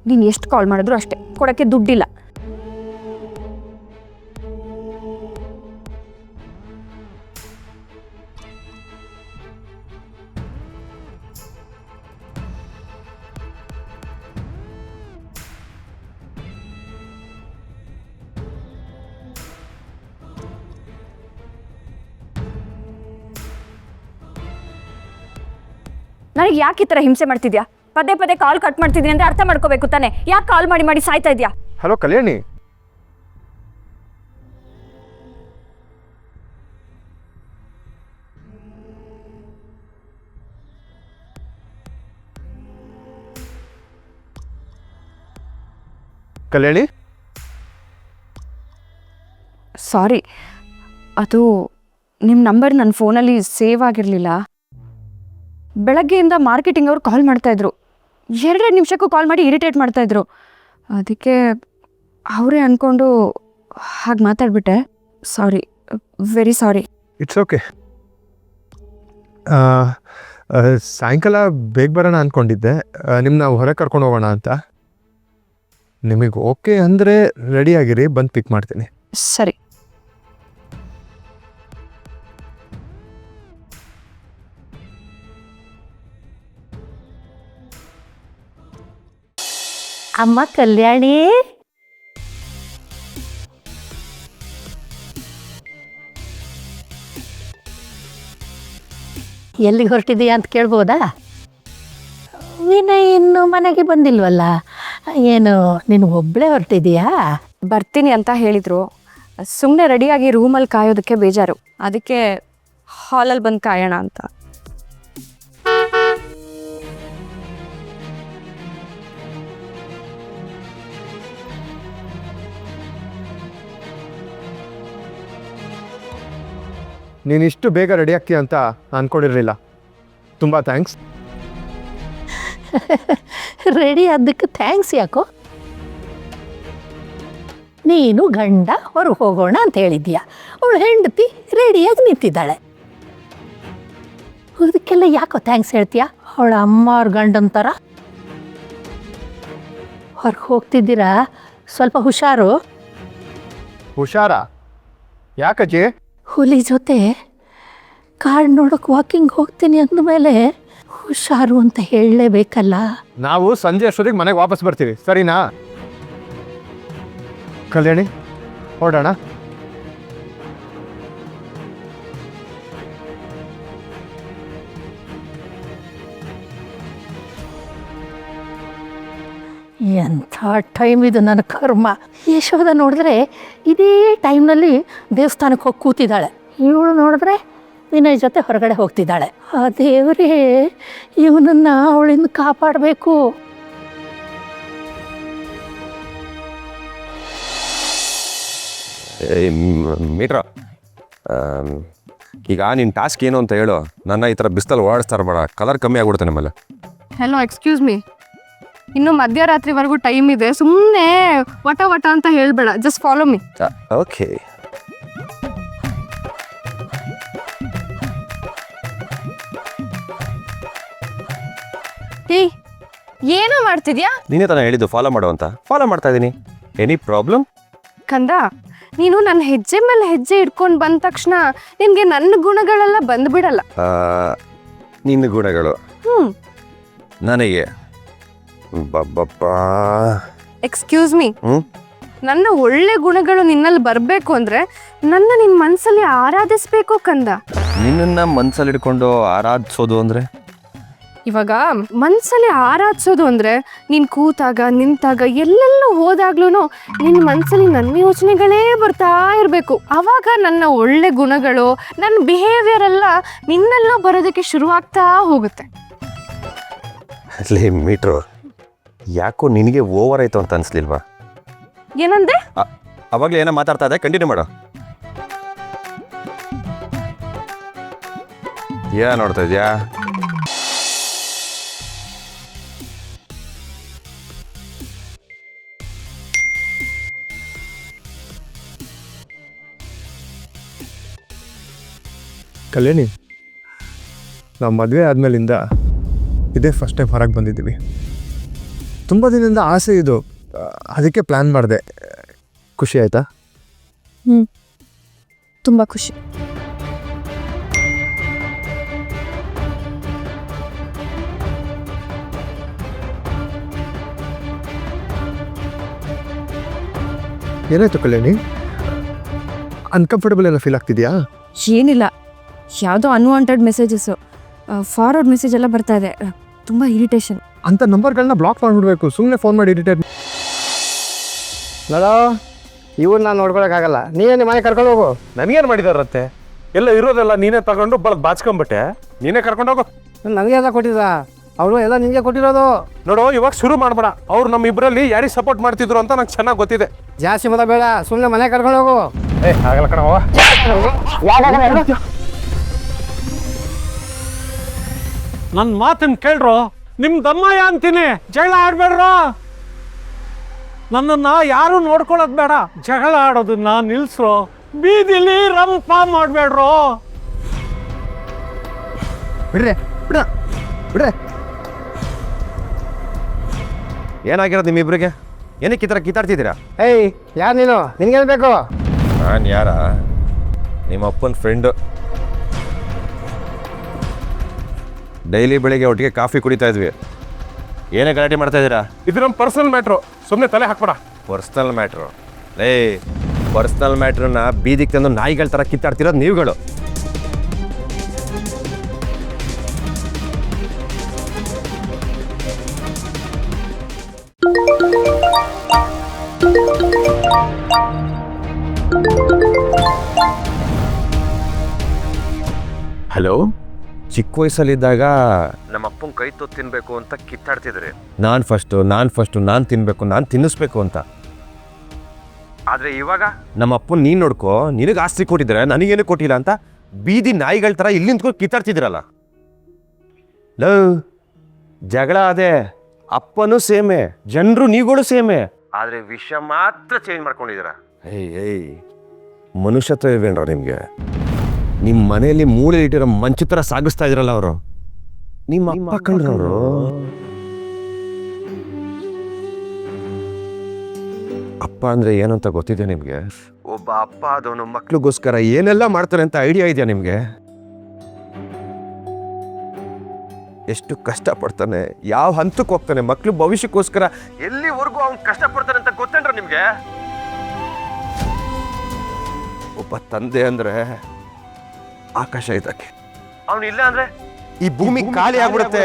ನೀನು ಎಷ್ಟು ಕಾಲ್ ಮಾಡಿದ್ರು ಅಷ್ಟೇ, ಕೊಡೋಕ್ಕೆ ದುಡ್ಡಿಲ್ಲ. ನನಗೆ ಯಾಕೆ ಈ ಥರ ಹಿಂಸೆ ಮಾಡ್ತಿದ್ಯಾ? ಪದೇ ಪದೇ ಕಾಲ್ ಕಟ್ ಮಾಡ್ತಿದ್ದೀನಿ ಅಂದರೆ ಅರ್ಥ ಮಾಡ್ಕೋಬೇಕು ತಾನೆ. ಯಾಕೆ ಕಾಲ್ ಮಾಡಿ ಮಾಡಿ ಸಾಯ್ತಾ ಇದೆಯಾ? ಹಲೋ ಕಲ್ಯಾಣಿ, ಕಲ್ಯಾಣಿ, ಸಾರಿ, ಅದು ನಿಮ್ಮ ನಂಬರ್ ನನ್ನ ಫೋನಲ್ಲಿ ಸೇವ್ ಆಗಿರಲಿಲ್ಲ. ಬೆಳಗ್ಗೆಯಿಂದ ಮಾರ್ಕೆಟಿಂಗ್ ಅವ್ರು ಕಾಲ್ ಮಾಡ್ತಾಯಿದ್ರು, 2 ನಿಮಿಷಕ್ಕೂ ಕಾಲ್ ಮಾಡಿ ಇರಿಟೇಟ್ ಮಾಡ್ತಾಯಿದ್ರು. ಅದಕ್ಕೆ ಅವರೇ ಅಂದ್ಕೊಂಡು ಹಾಗೆ ಮಾತಾಡ್ಬಿಟ್ಟೆ. ಸಾರಿ, ವೆರಿ ಸಾರಿ. It's okay. ಸಾಯಂಕಾಲ ಬೇಗ ಬರೋಣ ಅಂದ್ಕೊಂಡಿದ್ದೆ, ನಿಮ್ಮನ್ನ ಹೊರಗೆ ಕರ್ಕೊಂಡು ಹೋಗೋಣ ಅಂತ. ನಿಮಗೆ ಓಕೆ ಅಂದರೆ ರೆಡಿಯಾಗಿರಿ, ಬಂದು ಪಿಕ್ ಮಾಡ್ತೀನಿ. ಸರಿ. ಅಮ್ಮ ಕಲ್ಯಾಣಿ, ಎಲ್ಲಿಗೆ ಹೊರಟಿದೀಯಾ ಅಂತ ಕೇಳ್ಬೋದಾ? ವಿನಯ್ ಇನ್ನು ಮನೆಗೆ ಬಂದಿಲ್ವಲ್ಲ, ಏನು ನೀನು ಒಬ್ಬಳೇ ಹೊರಟಿದೀಯಾ? ಬರ್ತೀನಿ ಅಂತ ಹೇಳಿದರು. ಸುಮ್ಮನೆ ರೆಡಿಯಾಗಿ ರೂಮಲ್ಲಿ ಕಾಯೋದಕ್ಕೆ ಬೇಜಾರು, ಅದಕ್ಕೆ ಹಾಲಲ್ಲಿ ಬಂದು ಕಾಯೋಣ ಅಂತ. ನೀನು ಇಷ್ಟು ಬೇಗ ರೆಡಿ ಆಗ್ತೀಯ ಅಂತ ಅಂದ್ಕೊಂಡಿರಲಿಲ್ಲ. ತುಂಬ ಥ್ಯಾಂಕ್ಸ್. ರೆಡಿ ಆದಕ್ಕೆ ಥ್ಯಾಂಕ್ಸ್ ಯಾಕೋ? ನೀನು ಗಂಡ ಹೊರಗೆ ಹೋಗೋಣ ಅಂತ ಹೇಳಿದ್ಯಾ, ಅವಳು ಹೆಂಡತಿ ರೆಡಿಯಾಗಿ ನಿಂತಿದ್ದಾಳೆ. ಅದಕ್ಕೆಲ್ಲ ಯಾಕೋ ಥ್ಯಾಂಕ್ಸ್ ಹೇಳ್ತೀಯ? ಅವಳ ಅಮ್ಮ ಅವ್ರ ಗಂಡನ ಥರ ಹೊರಗೆ ಹೋಗ್ತಿದ್ದೀರಾ, ಸ್ವಲ್ಪ ಹುಷಾರು. ಹುಷಾರಾ? ಯಾಕಜ್ಜಿ? ಹುಲಿ ಜೊತೆ ಕಾಡು ನೋಡೋಕೆ ವಾಕಿಂಗ್ ಹೋಗ್ತೀನಿ ಅಂದಮೇಲೆ ಹುಷಾರು ಅಂತ ಹೇಳಲೇಬೇಕಲ್ಲ. ನಾವು ಸಂಜೆ ಅಷ್ಟೊತ್ತಿಗೆ ಮನೆಗೆ ವಾಪಸ್ ಬರ್ತೀವಿ, ಸರಿನಾ? ಕಲ್ಯಾಣಿ, ಹೊರಡೋಣ. ಎಂಥ ಟೈಮ್ ಇದು ನನ್ನ ಕರ್ಮ. ಯಶೋಧ ನೋಡಿದ್ರೆ ಇದೇ ಟೈಮ್ನಲ್ಲಿ ದೇವಸ್ಥಾನಕ್ಕೆ ಹೋಗಿ ಕೂತಿದ್ದಾಳೆ, ಇವಳು ನೋಡಿದ್ರೆ ವಿನಯ್ ಜೊತೆ ಹೊರಗಡೆ ಹೋಗ್ತಿದ್ದಾಳೆ. ಆ ದೇವರೇ ಇವನನ್ನು ಅವಳಿಂದ ಕಾಪಾಡಬೇಕು. ಮೀಟ್ರ, ಈಗ ನಿನ್ನ ಟಾಸ್ಕ್ ಏನು ಅಂತ ಹೇಳು. ನನ್ನ ಈ ಥರ ಬಿಸ್ತಲ್ಲಿ ಓಡಿಸ್ತಾರೆ ಬೇಡ, ಕಲರ್ ಕಮ್ಮಿ ಆಗ್ಬಿಡುತ್ತೆ ನಮ್ಮಲ್ಲಿ. ಹೆಲೋ, ಎಕ್ಸ್ಕ್ಯೂಸ್ ಮೀ, ಇನ್ನು ಮಧ್ಯರಾತ್ರಿವರೆಗೂ ಟೈಮ್ ಇದೆ. ಸುಮ್ಮನೆ ವಟ ವಟ ಅಂತ ಹೇಳಬೇಡ, ಜಸ್ಟ್ ಫಾಲೋ ಮೀ. ಓಕೆ. ಏಯ್, ಏನೋ ಮಾಡ್ತಿದ್ಯಾ? ನೀನೇ ತಾನೇ ಹೇಳಿದ್ದು ಫಾಲೋ ಮಾಡು ಅಂತ. ಫಾಲೋ ಮಾಡ್ತಾ ಇದ್ದೀನಿ. Any problem? ಕಂದ, ನೀನು ನನ್ನ ಹೆಜ್ಜೆ ಮೇಲೆ ಹೆಜ್ಜೆ ಇಟ್ಕೊಂಡು ಬಂದ ತಕ್ಷಣ ನಿನಗೆ ನನ್ನ ಗುಣಗಳೆಲ್ಲ ಬಂದ್ಬಿಡಲ್ಲ. ನಿನ್ನ ಗುಣಗಳು ನನಗೆ ಎಕ್ಸ್ಕ್ಯೂಸ್ ಮೀ, ನನ್ನ ಒಳ್ಳೆ ಗುಣಗಳು ನಿನ್ನಲ್ಲಿ ಬರಬೇಕು ಅಂದರೆ ನಿನ್ನ ಮನಸ್ಸಲ್ಲಿ ಆರಾಧಿಸ್ಬೇಕು ಕಂದ. ನಿನ್ನನ್ನು ಮನಸ್ಸಲ್ಲಿ ಇಟ್ಕೊಂಡು ಆರಾಧಿಸೋದು ಅಂದರೆ? ಇವಾಗ ಮನಸ್ಸಲ್ಲಿ ಆರಾಧಿಸೋದು ಅಂದರೆ ನೀನು ಕೂತಾಗ ನಿಂತಾಗ ಎಲ್ಲೆಲ್ಲೂ ಹೋದಾಗ್ಲೂ ನಿನ್ನ ಮನಸ್ಸಲ್ಲಿ ನನ್ನ ಯೋಚನೆಗಳೇ ಬರ್ತಾ ಇರಬೇಕು. ಆವಾಗ ನನ್ನ ಒಳ್ಳೆ ಗುಣಗಳು, ನನ್ನ ಬಿಹೇವಿಯರ್ ಎಲ್ಲ ನಿನ್ನೆಲ್ಲೋ ಬರೋದಕ್ಕೆ ಶುರುವಾಗ್ತಾ ಹೋಗುತ್ತೆ. ಅಲ್ಲಿ ಮೀಟ್ರು, ಯಾಕೋ ನಿನಗೆ ಓವರ್ ಆಯಿತು ಅಂತ ಅನಿಸ್ಲಿಲ್ವಾ? ಏನಂದ್ರೆ? ಅವಾಗಲೇ ಏನೋ ಮಾತಾಡ್ತಾ ಇದ್ದೆ, ಕಂಟಿನ್ಯೂ ಮಾಡು. ಏನು ನೋಡ್ತಾ ಇದೆಯಾ? ಕಲ್ಯಾಣಿ, ನಾವು ಮದುವೆ ಆದಮೇಲಿಂದ ಇದೇ ಫಸ್ಟ್ ಟೈಮ್ ಹೊರಗೆ ಬಂದಿದ್ದೀವಿ. ತುಂಬ ದಿನದಿಂದ ಆಸೆ ಇದು, ಅದಕ್ಕೆ ಪ್ಲ್ಯಾನ್ ಮಾಡಿದೆ. ಖುಷಿ ಆಯಿತಾ? ತುಂಬ ಖುಷಿ. ಏನಾಯ್ತು ಕಲ್ಯಾಣಿ? ಅನ್ಕಂಫರ್ಟಬಲ್ ಏನೋ ಫೀಲ್ ಆಗ್ತಿದೆಯಾ? ಏನಿಲ್ಲ, ಯಾವುದೋ ಅನ್ವಾಂಟೆಡ್ ಮೆಸೇಜಸ್ಸು, ಫಾರ್ವರ್ಡ್ ಮೆಸೇಜ್ ಎಲ್ಲ ಬರ್ತಾ ಇದೆ. ತುಂಬ ಇರಿಟೇಷನ್. ಅಂಥ ನಂಬರ್ಗಳನ್ನ ಬ್ಲಾಕ್ ಮಾಡಿಬಿಡ್ಬೇಕು. ಸುಮ್ಮನೆ ಫೋನ್ ಮಾಡಿ ಇರಿಟೇಟ್. ನೋಡೋ, ಇವ್ರು ನಾನು ನೋಡ್ಕೊಳಕ್ಕಾಗಲ್ಲ. ನೀನೇ ಮನೆ ಕರ್ಕೊಂಡು ಹೋಗು. ನನಗೇನು ಮಾಡಿದಾರತ್ತೆ? ಎಲ್ಲ ಇರೋದೆಲ್ಲ ನೀನೇ ತಗೊಂಡು ಬಾಚ್ಕೊಂಬಿಟ್ಟೆ. ನೀನೇ ಕರ್ಕೊಂಡೋಗು. ನನಗೆ ಎಲ್ಲ ಕೊಟ್ಟಿದ್ದ ಅವರು, ಎಲ್ಲ ನಿನಗೆ ಕೊಟ್ಟಿರೋದು. ನೋಡು, ಇವಾಗ ಶುರು ಮಾಡಬೇಡ. ಅವ್ರು ನಮ್ಮ ಇಬ್ಬರಲ್ಲಿ ಯಾರಿಗೆ ಸಪೋರ್ಟ್ ಮಾಡ್ತಿದ್ರು ಅಂತ ನಂಗೆ ಚೆನ್ನಾಗಿ ಗೊತ್ತಿದೆ. ಜಾಸ್ತಿ ಮತ ಬೇಡ, ಸುಮ್ಮನೆ ಮನೆ ಕರ್ಕೊಂಡು ಹೋಗು. ಆಗಲ್ಲ ಕಣ. ನನ್ನ ಮಾತನ್ನ ಕೇಳ್ರು. ನಿಮ್ದಮ್ಮಯ್ಯ ಅಂತೀನಿ, ಜಗಳ ಆಡ್ಬೇಡ್ರು. ನನ್ನನ್ನು ಯಾರು ನೋಡ್ಕೊಳ್ಳೋದು ಬೇಡ, ಜಗಳ ಆಡೋದನ್ನ ನಿಲ್ಸ್ರು. ಬೀದಿಲಿ ರಂಪ ಮಾಡಬೇಡ್ರು. ಬಿಡ್ರೆ ಬಿಡ ಬಿಡ್ರೆ. ಏನಾಗಿರೋದು ನಿಮ್ಮಿಬ್ರಿಗೆ? ಏನಕ್ಕೆ ಈ ಥರ ಕಿತ್ತಾಡ್ತಿದ್ದೀರಾ? ಏಯ್, ಯಾರು ನೀನು? ನಿನಗೇನು ಬೇಕು? ನಾನು ಯಾರ? ನಿಮ್ಮ ಅಪ್ಪನ ಫ್ರೆಂಡು. ಡೈಲಿ ಬೆಳಿಗ್ಗೆ ಒಟ್ಟಿಗೆ ಕಾಫಿ ಕುಡಿತಾ ಇದ್ವಿ. ಏನೇ ಗಲಾಟೆ ಮಾಡ್ತಾ ಇದ್ದೀರಾ? ಇದು ನಮ್ಮ ಪರ್ಸನಲ್ ಮ್ಯಾಟ್ರು, ಸುಮ್ಮನೆ ತಲೆ ಹಾಕ್ಬೇಡ. Personal matter? ಪರ್ಸ್ನಲ್ ಮ್ಯಾಟ್ರನ್ನ ಬೀದಿಗೆ ತಂದು ನಾಯಿಗಳ ಥರ ಕಿತ್ತಾಡ್ತಿರೋದು ನೀವುಗಳು. ಹಲೋ. ಚಿಕ್ಕ ವಯಸ್ಸಲ್ಲಿದ್ದಾಗ ನಮ್ಮ ಅಪ್ಪನ ಕೈ ತುತ್ತು ತಿನ್ನಬೇಕು ಅಂತ ಕಿತ್ತಾಡ್ತಿದ್ರಿ. ನಾನು ಫಸ್ಟು ತಿನ್ನಬೇಕು, ನಾನು ತಿನ್ನಿಸ್ಬೇಕು ಅಂತ. ಆದರೆ ಇವಾಗ ನಮ್ಮ ಅಪ್ಪನ ನೀನು ನೋಡ್ಕೋ, ನಿನಗೆ ಆಸ್ತಿ ಕೊಟ್ಟಿದ್ರೆ ನನಗೇನು ಕೊಟ್ಟಿಲ್ಲ ಅಂತ ಬೀದಿ ನಾಯಿಗಳ ಥರ ಇಲ್ಲಿ ನಿಂತ್ಕೊಂಡು ಕಿತ್ತಾಡ್ತಿದ್ರಲ್ಲ. ಜಗಳ ಅದೇ, ಅಪ್ಪನೂ ಸೇಮೆ, ಜನರು ನೀವುಗಳು ಸೇಮೆ, ಆದರೆ ವಿಷಯ ಮಾತ್ರ ಚೇಂಜ್ ಮಾಡ್ಕೊಂಡಿದ್ದೀರ. ಏಯ್ ಮನುಷ್ಯತ್ವ ಇವೇನ್ರ ನಿಮಗೆ? ನಿಮ್ಮ ಮನೆಯಲ್ಲಿ ಮೂಳೆ ಇಟ್ಟಿರೋ ಮಂಚ ಥರ ಸಾಗಿಸ್ತಾ ಇದ್ರಲ್ಲ ಅವರು. ನಿಮ್ಮ ಅಪ್ಪ ಕಂಡ್ರವರು. ಅಪ್ಪ ಅಂದರೆ ಏನು ಅಂತ ಗೊತ್ತಿದೆ ನಿಮಗೆ? ಒಬ್ಬ ಅಪ್ಪ ಅದವನು ಮಕ್ಳಿಗೋಸ್ಕರ ಏನೆಲ್ಲ ಮಾಡ್ತಾರೆ ಅಂತ ಐಡಿಯಾ ಇದೆಯಾ ನಿಮಗೆ? ಎಷ್ಟು ಕಷ್ಟಪಡ್ತಾನೆ, ಯಾವ ಹಂತಕ್ಕೆ ಹೋಗ್ತಾನೆ, ಮಕ್ಳು ಭವಿಷ್ಯಕ್ಕೋಸ್ಕರ ಎಲ್ಲಿವರೆಗೂ ಅವ್ನು ಕಷ್ಟಪಡ್ತಾನೆ ಅಂತ ಗೊತ್ತೇನ್ರ ನಿಮಗೆ? ಒಬ್ಬ ತಂದೆ ಅಂದರೆ ಆಕಾಶ ಇದ್ದಕ್ಕೆ, ಅವನು ಇಲ್ಲ ಅಂದ್ರೆ ಈ ಭೂಮಿ ಖಾಲಿ ಆಗ್ಬಿಡುತ್ತೆ.